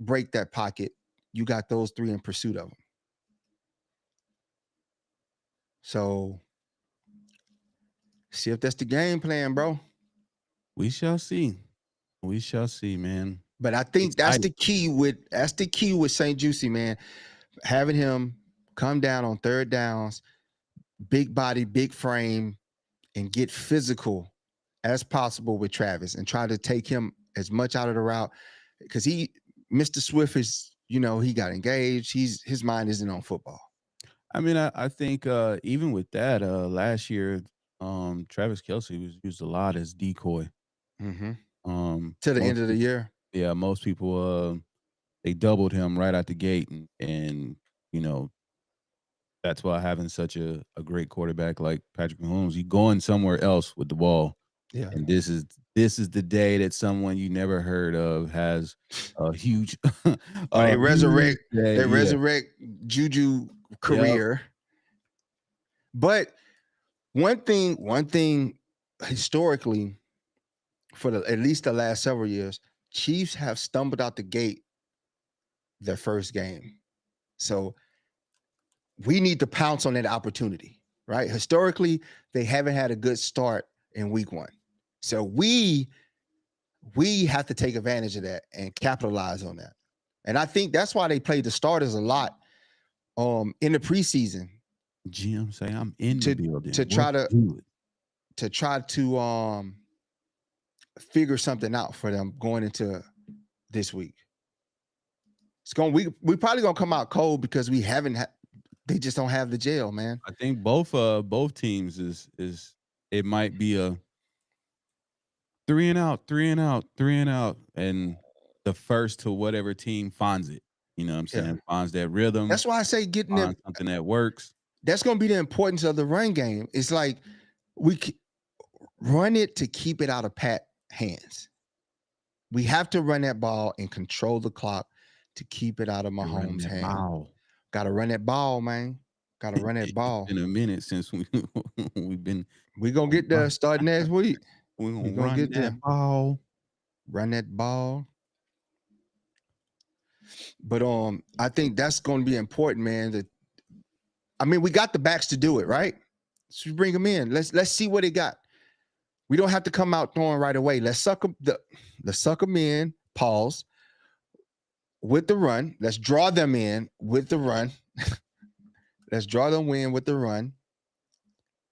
break that pocket, you got those 3 in pursuit of him. So see if that's the game plan, bro. We shall see. We shall see, man. But I think that's the key with St. Juicy, man. Having him come down on third downs, big body, big frame, and get physical as possible with Travis and try to take him as much out of the route because Mr. Swift is, he got engaged. His mind isn't on football. I mean, I think even with that, last year, Travis Kelsey was used a lot as decoy. Mm-hmm. Um, To the end most of the year. Yeah, most people they doubled him right out the gate, and you know that's why having such a great quarterback like Patrick Mahomes, he going somewhere else with the ball, Yeah. and this is the day that someone you never heard of has a huge, They resurrect huge day. Yeah, Juju yep. career. But one thing historically for at least the last several years, Chiefs have stumbled out the gate their first game. So we need to pounce on that opportunity, right? Historically, they haven't had a good start in week 1. So we have to take advantage of that and capitalize on that. And I think that's why they played the starters a lot in the preseason GM say I'm in the to building. to try Let's to do it. to try to figure something out for them going into this week. We probably gonna come out cold because we haven't they just don't have the gel, man. I think both teams is it might be a 3 and out, 3 and out, 3 and out, and the first to whatever team finds it. You know what I'm Yeah. saying? Finds that rhythm, That's why I say getting them. finds something that works. That's gonna be the importance of the run game. It's like we run it to keep it out of Pat hands. We have to run that ball and control the clock to keep it out of Mahomes' hand. Got to run that ball, man. Got to run that ball. It's been a minute since we've been. We're gonna get there starting next week. We're gonna run get that ball. Run that ball. But I think that's gonna be important, man. We got the backs to do it, right? So bring them in. Let's see what they got. We don't have to come out throwing right away. Let's suck them in, pause, with the run. Let's draw them in with the run. Let's draw them in with the run.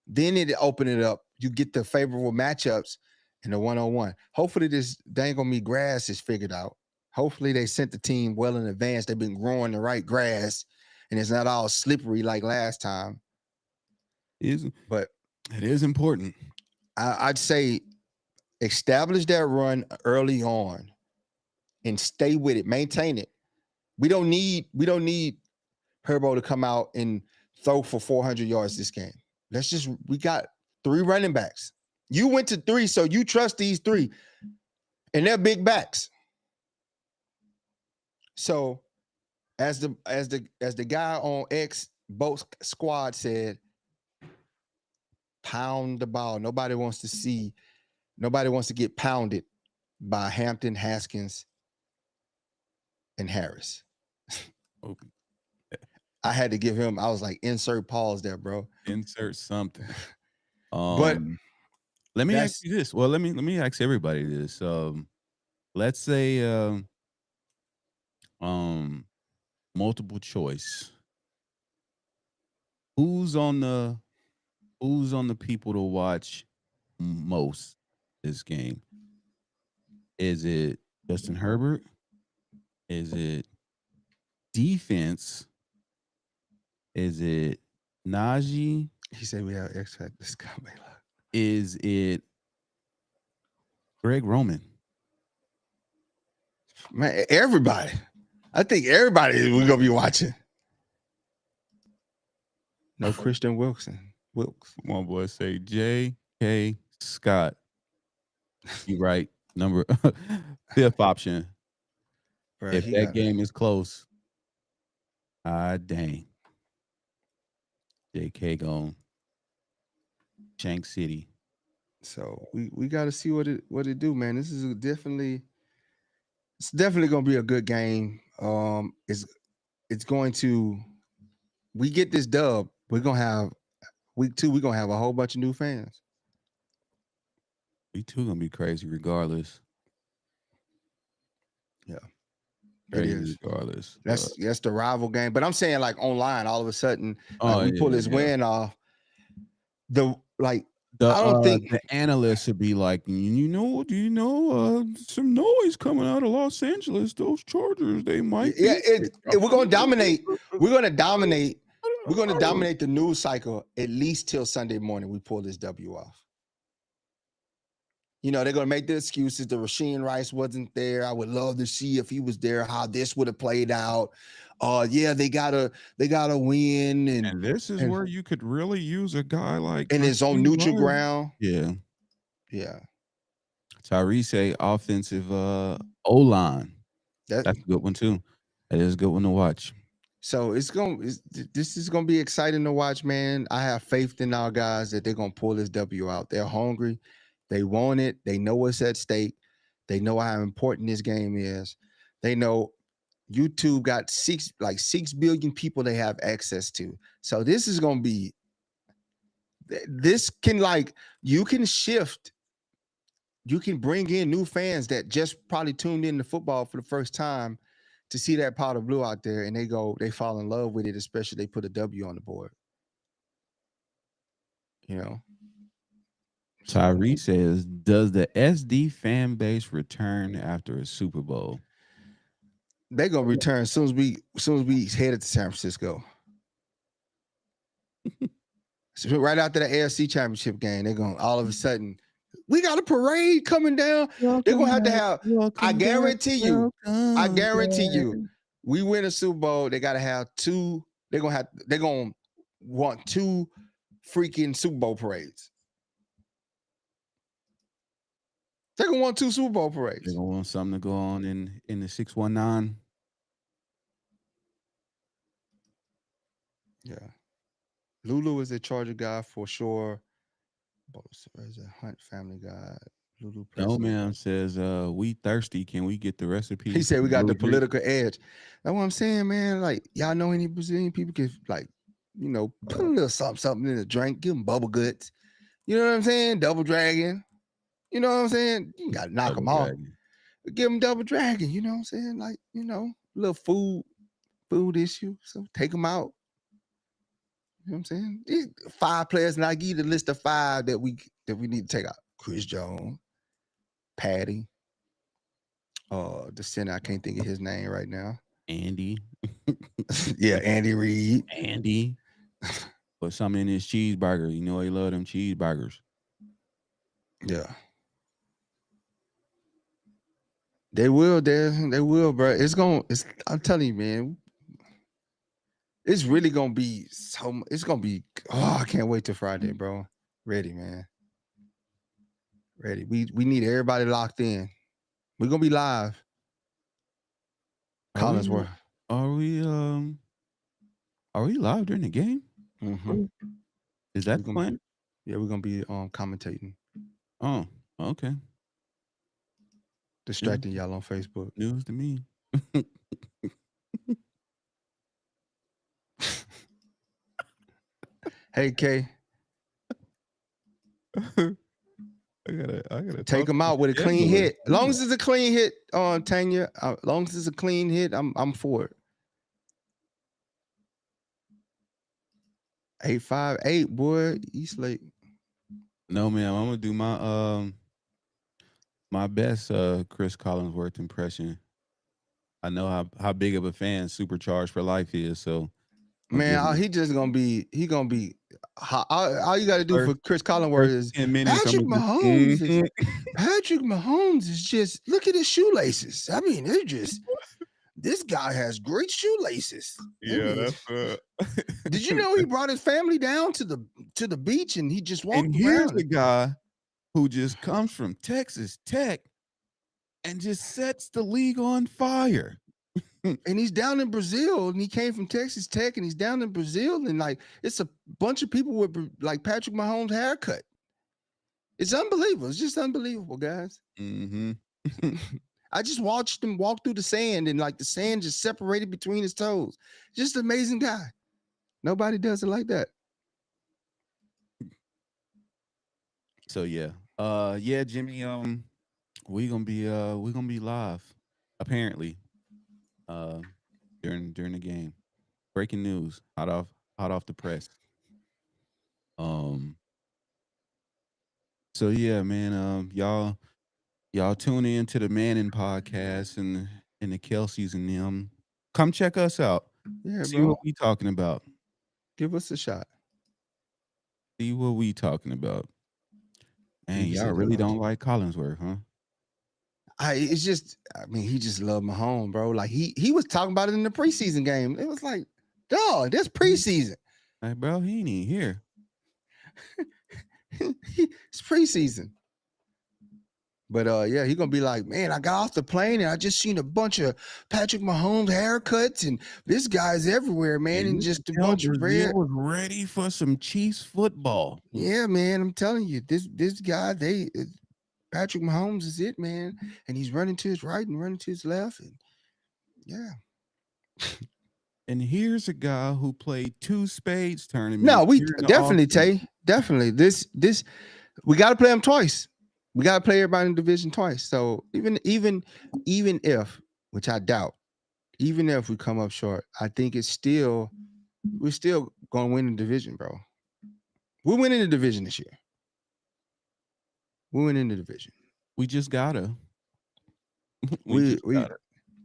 Then it open it up. You get the favorable matchups in the one-on-one. Hopefully this dang on me grass is figured out. Hopefully they sent the team well in advance. They've been growing the right grass and it's not all slippery like last time. But it is important. I'd say establish that run early on and stay with it, maintain it. We don't need Herbo to come out and throw for 400 yards this game. We got 3 running backs. You went to 3, so you trust these 3, and they're big backs. So as the guy on X Boat Squad said, pound the ball. Nobody wants to get pounded by Hampton, Haskins, and Harris. Okay. I had to give him, I was like, insert pause there, bro. Insert something. But let me ask you this. Well, let me ask everybody this. Let's say multiple choice. Who's on the people to watch most this game? Is it Justin Herbert? Is it defense? Is it Najee? He said we have X Factor. Is it Greg Roman? Man, everybody. I think everybody we're gonna be watching. No Christian Wilkes. Come on, boy. Say J.K. Scott. You right. Number 5th option. Bro, if that game is close, dang. J.K. gone. Shank City. So we got to see what it do, man. This is definitely gonna be a good game. It's going to. We get this dub, we're gonna have week 2. We're gonna have a whole bunch of new fans. Week 2 gonna be crazy regardless. Yeah, crazy it is. Regardless. That's the rival game. But I'm saying like online, all of a sudden, we pull this win off. the like I don't think The analysts should be like, do you know some noise coming out of Los Angeles? Those Chargers, they might yeah, be. we're gonna dominate. We're gonna dominate. We're gonna dominate the news cycle at least till Sunday morning. We pull this W off. You know, they're gonna make the excuses. The Rasheed Rice wasn't there. I would love to see if he was there, how this would have played out. Yeah, they gotta win And this is and where you could really use a guy like and it's on Rasheed neutral Rice. ground. Yeah. Yeah. Tyrese say offensive O-line. That That's a good one too. That is a good one to watch. so this is gonna be exciting to watch, man. I have faith in our guys that they're gonna pull this W out. They're hungry, they want it, they know what's at stake, they know how important this game is. They know YouTube got 6 billion people they have access to. So this is gonna be this can you can shift, you can bring in new fans that just probably tuned in to football for the first time to see that powder blue out there, and they fall in love with it, especially they put a W on the board. You know. Tyrese says, does the SD fan base return after a Super Bowl? They're gonna return as soon as we headed to San Francisco. So right after the AFC Championship game, they're gonna all of a sudden we got a parade coming down. They're gonna have. I guarantee you. We win a Super Bowl. They gotta have 2. They're gonna want 2 freaking Super Bowl parades. They're gonna want 2 Super Bowl parades. They're gonna want something to go on in the 619. Yeah. Lulu is a Charger guy for sure. Is a Hunt family guy. Lulu No president. man says, we thirsty. Can we get the recipe? He said we got the Drink? political edge. That's what I'm saying, man. Like, y'all know any Brazilian people can put a little something in the drink, give them bubble guts. You know what I'm saying? Double Dragon. You know what I'm saying? You gotta knock them off. Give them Double Dragon. You know what I'm saying? Like, little food issue. So take them out. You know what I'm saying? These 5 players, and I give you the list of 5 that we need to take out. Chris Jones, Patty, the center, I can't think of his name right now. Andy. Yeah, Andy Reid. Andy. Put something in his cheeseburger. You know he love them cheeseburgers. Yeah. They will, bro. I'm telling you, man. It's really gonna be I can't wait till Friday, bro. Ready, man. Ready. We need everybody locked in. We're gonna be live. Collinsworth. Are we live during the game? Mm-hmm. Is that the plan? Yeah, we're gonna be commentating. Oh, okay. Distracting y'all on Facebook. News to me. Hey, Kay. I gotta take them out with a clean hit. As long as it's a clean hit, Tanya. As long as it's a clean hit, I'm for it. 858, boy. Eastlake. No, man. I'm gonna do my my best Chris Collinsworth impression. I know how big of a fan Supercharged for Life is, so man, all you got to do for Chris Collinsworth is Patrick Mahomes. Patrick Mahomes is just look at his shoelaces. I mean, they're just this guy has great shoelaces. Yeah, did you know he brought his family down to the beach and he just walked and around? Here's the guy who just comes from Texas Tech and just sets the league on fire. And he's down in Brazil, and he came from Texas Tech, and he's down in Brazil, and it's a bunch of people with Patrick Mahomes' haircut. It's unbelievable. It's just unbelievable, guys. Mm-hmm. I just watched him walk through the sand, and the sand just separated between his toes. Just an amazing guy. Nobody does it like that. So yeah, Jimmy. We're gonna be live, apparently. During the game. Breaking news, hot off the press. So yeah, man. Y'all tune in to the Manning podcast and the Kelseys and them. Come check us out. Yeah, See what bro. we talking about. Give us a shot. See what we talking about. Man, Leave us y'all a really little. don't like Collinsworth, huh? It's just, I mean, he just loved Mahomes, bro. Like he was talking about it in the preseason game. It was like, dog, that's preseason. Like, bro, he ain't even here. It's preseason. But yeah, he gonna be like, man, I got off the plane and I just seen a bunch of Patrick Mahomes haircuts, and this guy's everywhere, man, And and you can just a tell bunch of Brazil red. was ready for some Chiefs football. Yeah, man, I'm telling you, this guy, Patrick Mahomes is it, man, and he's running to his right and running to his left, and yeah. And here's a guy who played 2 spades No, tournaments we here in the definitely, offseason. Tay, definitely. This we got to play him twice. We got to play everybody in the division twice. So even if, which I doubt, even if we come up short, I think we're still gonna win the division, bro. We're winning the division this year. We're winning the division. We just gotta. We gotta.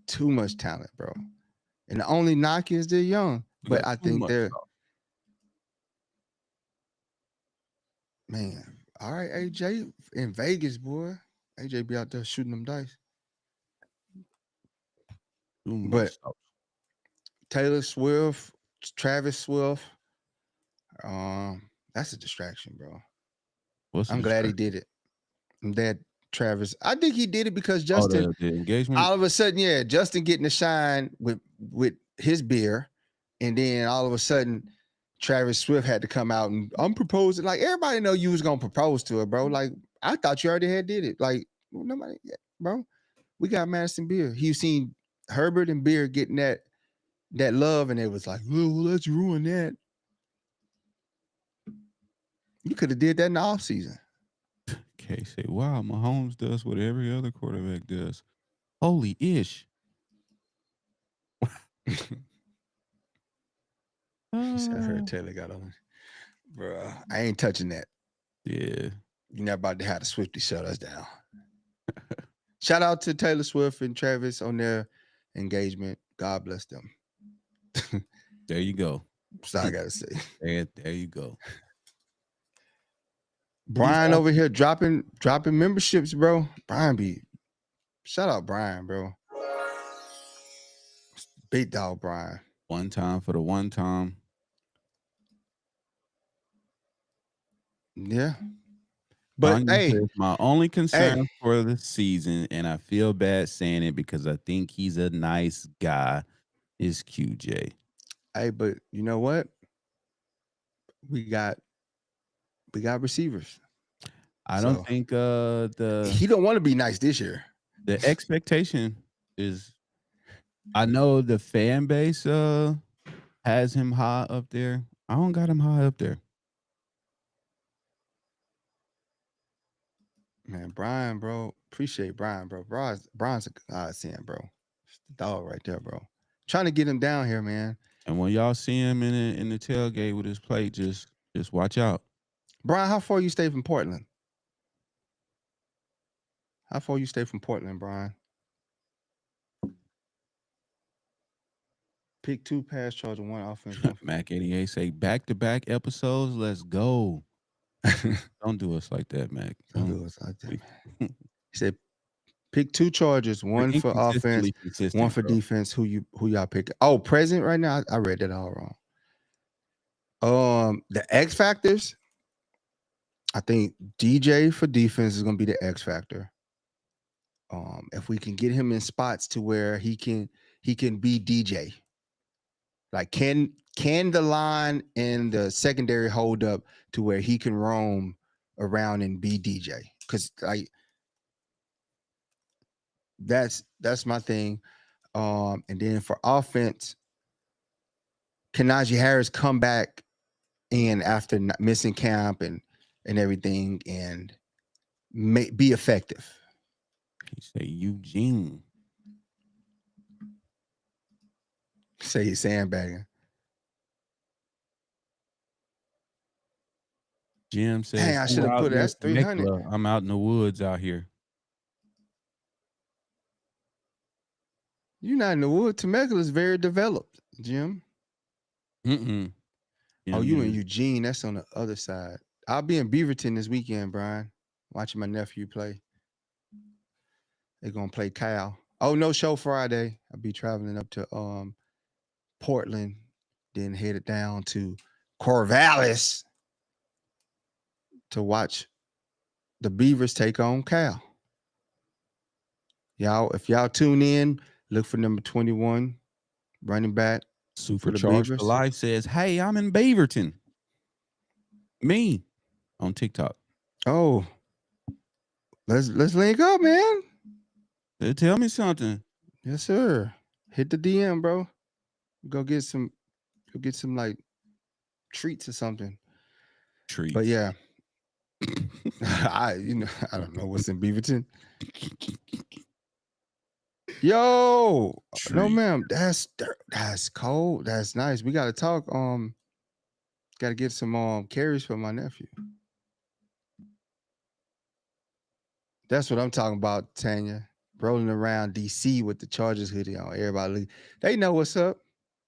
too much talent, bro. And the only knock is they're young, We but got I too think much they're talent. man. All right, AJ in Vegas, boy. AJ be out there shooting them dice. Too much But sauce. Taylor Swift, Travis Swift, that's a distraction, bro. What's the I'm glad he distraction? did it. That Travis, I think he did it because Oh, Justin, the engagement? all of a sudden, yeah, Justin getting to shine with his beer, and then all of a sudden, Travis Swift had to come out and I'm proposing. Like everybody know you was gonna propose to her, bro. Like I thought you already had did it. Like nobody, yeah, bro. We got Madison Beer. He seen Herbert and Beer getting that love, and it was like, oh, let's ruin that. You could have did that in the offseason. Okay, say, wow, Mahomes does what every other quarterback does. Holy ish. He said, I heard Taylor got on. Bro, I ain't touching that. Yeah. You're not about to have the Swifty shut us down. Shout out to Taylor Swift and Travis on their engagement. God bless them. There you go. That's all I gotta say. There you go. Brian over here dropping memberships, bro. Shout out Brian, bro. Big dog Brian. One time for the one time. Yeah. But Kanye hey, says, my only concern for the season, and I feel bad saying it because I think he's a nice guy, is QJ. Hey, but you know what? We got receivers. I don't think he don't want to be nice this year. The expectation is, I know the fan base has him high up there. I don't got him high up there. Man, Brian, bro. Appreciate Brian, bro. Brian's a godsend, bro. It's the dog right there, bro. Trying to get him down here, man. And when y'all see him in the tailgate with his plate, just watch out. Brian, how far you stay from Portland? How far you stay from Portland, Brian? Pick 2 pass charge and 1 offense. Mac 88 say back-to-back episodes. Let's go. Don't do us like that, Mac. Don't do us like that, man. He said pick 2 charges, 1 for offense, 1 for defense. Who y'all pick? Oh, present right now. I read that all wrong. The X factors. I think DJ for defense is gonna be the X factor. If we can get him in spots to where he can be DJ. Like can the line and the secondary hold up to where he can roam around and be DJ? Because like that's my thing. And then for offense, can Najee Harris come back in after missing camp and everything and be effective? He say Eugene. Say he's sandbagging. Jim Dang, says, I should "Who have out put it. near That's 300. Temecula? I'm out in the woods out here." You're not in the wood. Temecula is very developed, Jim. Mm-mm. Oh, Jim, you in you Eugene. That's on the other side. I'll be in Beaverton this weekend, Brian, watching my nephew play. They're gonna play Cal. Oh, no show Friday. I'll be traveling up to Portland, then headed down to Corvallis to watch the Beavers take on Cal. Y'all, if y'all tune in, look for number 21, running back for the Supercharged for Beavers. Life says, "Hey, I'm in Beaverton." Me on TikTok. Oh, let's link up, man. Tell me something. Yes, sir. Hit the DM, bro. Go get some like treats or something. Treats. But yeah, I don't know what's in Beaverton. Yo, no, Treat. ma'am. That's cold. That's nice. We gotta talk. Gotta get some carries for my nephew. That's what I'm talking about, Tanya. Rolling around DC with the Chargers hoodie on. Everybody, they know what's up.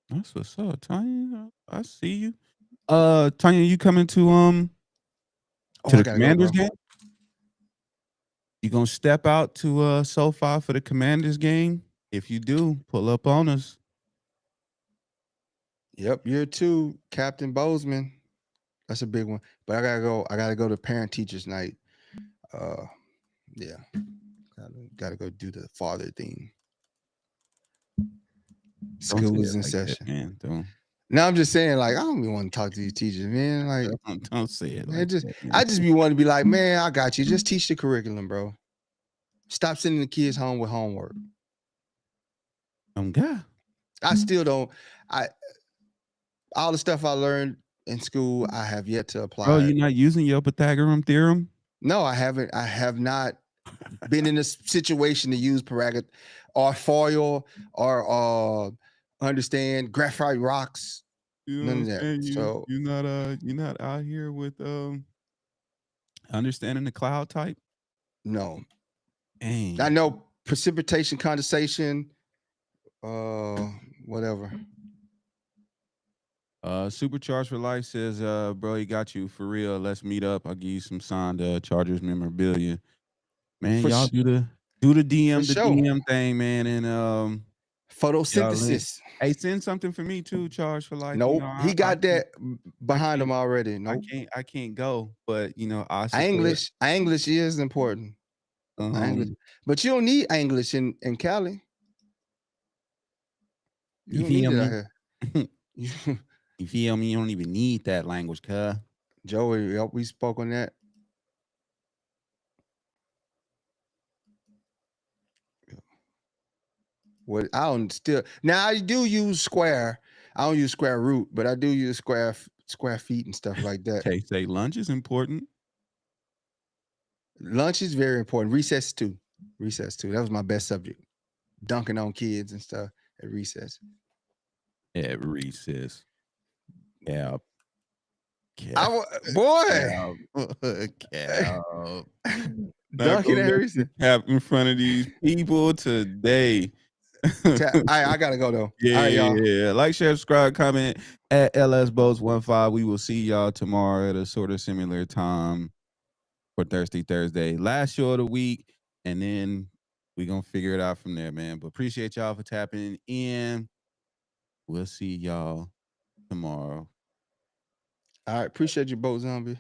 That's what's up, Tanya. I see you. Tanya, you coming to I the gotta go, Commanders bro. game? You gonna step out to SoFi for the Commanders game? If you do, pull up on us. Yep, year 2, Captain Bozeman. That's a big one. But I gotta go. I gotta go to parent teachers night. Yeah, gotta go do the father thing. Don't say School is it in like session. that, man. Don't Now I'm just saying, like, I don't even want to talk to these teachers, man. Like, don't say it man, like that, man. I just be wanting to be like, man, I got you. Just teach the curriculum, bro. Stop sending the kids home with homework. God. I still don't. All the stuff I learned in school, I have yet to apply. Bro, you're not using your Pythagorean theorem? No, I haven't. I have not been in a situation to use Pythagoras or foil or understand graphite rocks. You know None of what that. I'm saying? So You're not out here with understanding the cloud type? no. Dang. I know precipitation, condensation, whatever. Supercharged for Life says, bro, he got you for real. Let's meet up. I'll give you some signed Chargers memorabilia. Man, For y'all sh- do the DM sure. DM thing, man. And y'all Photosynthesis. hey, send something for me too, Charge for Life. Nope. You know, He got that behind him can't already. Nope. I can't go, but I support. English is important. English. But you don't need English in Cali. You don't need it out here. You feel me? You don't even need that language, cuz. Joey, yep, we spoke on that. What I don't still now I do use square. I don't use square root, but I do use square feet and stuff like that. Okay, say lunch is important. Lunch is very important. Recess too. That was my best subject. Dunking on kids and stuff at recess. At recess. Yeah. Boy. Dunking at recess. Cap in front of these people today. I gotta go though. Yeah, all right, y'all. yeah. Like, share, subscribe, comment at LSBoats15. We will see y'all tomorrow at a sort of similar time for Thirsty Thursday. Last show of the week, and then we're gonna figure it out from there, man. But appreciate y'all for tapping in. We'll see y'all tomorrow. All right, appreciate you, Boat Zombie.